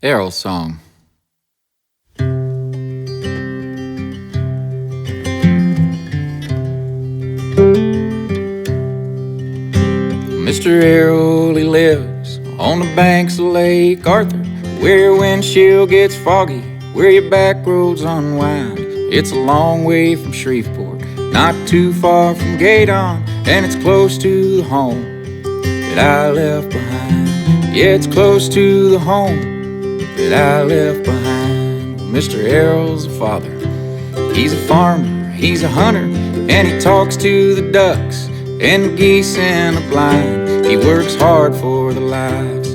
Errol song. Mr. Errol, he lives on the banks of Lake Arthur, where your windshield gets foggy, where your back roads unwind. It's a long way from Shreveport, not too far from Gaydon, and it's close to the home that I left behind. Yeah, it's close to the home that I left behind. Mr. Errol's a father, he's a farmer, he's a hunter, and he talks to the ducks and the geese in the blind. He works hard for the lives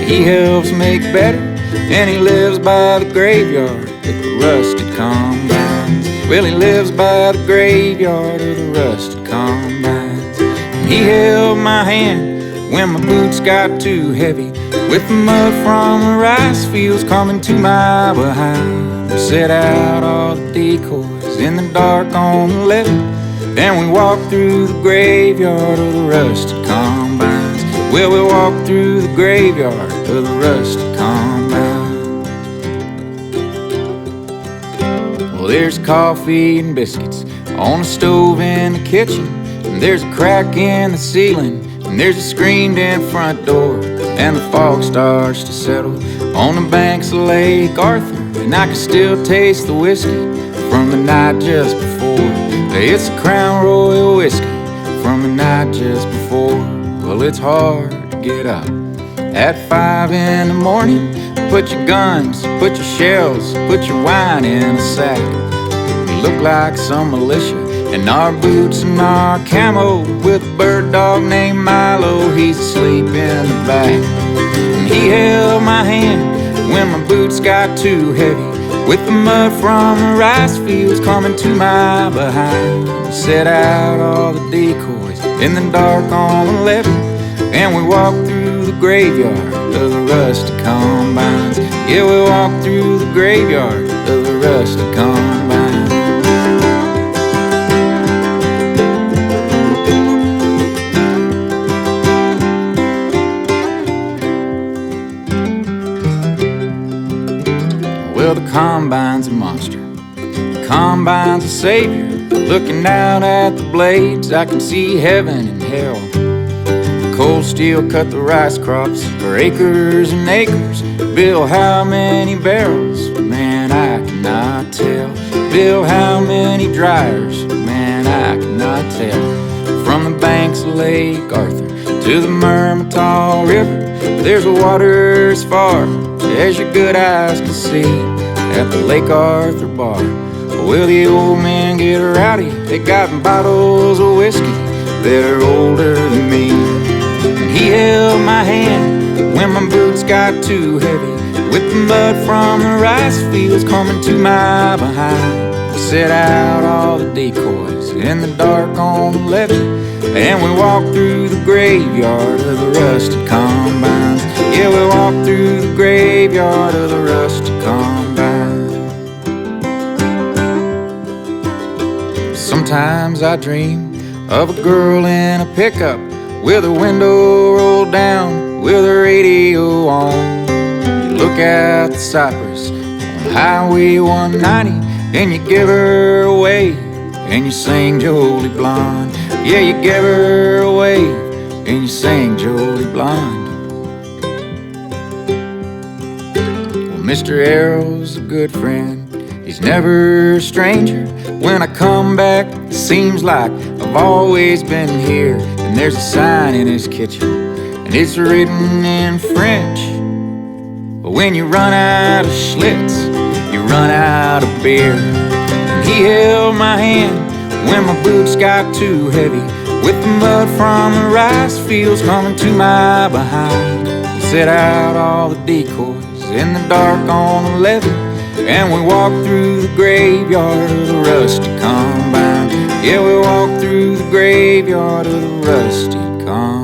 he helps make better, and he lives by the graveyard at the rusted combines. Well, he lives by the graveyard of the rusted combines. And he held my hand when my boots got too heavy, with the mud from the rice fields coming to my behind. We set out all the decoys in the dark on the levee, and we walked through the graveyard of the rusted combines. Well, we walked through the graveyard of the rusted combines. Well, there's coffee and biscuits on the stove in the kitchen, and there's a crack in the ceiling, and there's a screened-in front door, and the fog starts to settle on the banks of Lake Arthur, and I can still taste the whiskey from the night just before. It's a Crown Royal whiskey from the night just before. Well, it's hard to get up at 5 in the morning, put your guns, put your shells, put your wine in a sack. We look like some militia in our boots and our camo, with a bird dog named Milo, he's asleep in the back. And he held my hand when my boots got too heavy, with the mud from the rice fields coming to my behind. We set out all the decoys in the dark on the levee, and we walked through the graveyard of the rusted combines. Yeah, we walked through the graveyard of the rusted combines. Well, the combine's a monster, the combine's a savior. Looking out at the blades, I can see heaven and hell. The cold steel cut the rice crops for acres and acres. Bill, how many barrels? Man, I cannot tell. Bill, how many dryers? Man, I cannot tell. From the banks of Lake Arthur to the Mermitol River, there's water as far as your good eyes can see at the Lake Arthur bar. Well, the old men get rowdy, they got bottles of whiskey that are older than me. And he held my hand when my boots got too heavy, with the mud from the rice fields coming to my behind. We set out all the decoys in the dark on the levee, and we walked through the graveyard of the rusted combines. Yeah, we walked through the graveyard of the rusted combines. Sometimes I dream of a girl in a pickup with her window rolled down, with her radio on. You look at the cypress on Highway 190, and you give her away, and you sing Jolie Blonde. Yeah, you give her away, and you sing Jolie Blonde. Well, Mr. Errol's a good friend, he's never a stranger. When I come back, it seems like I've always been here. And there's a sign in his kitchen, and it's written in French. But when you run out of Schlitz, you run out of beer. And he held my hand when my boots got too heavy, with the mud from the rice fields coming to my behind. We set out all the decoys in the dark on the levee, and we walked through the graveyard of the rusted combine. Yeah, we walked through the graveyard of the rusted combine.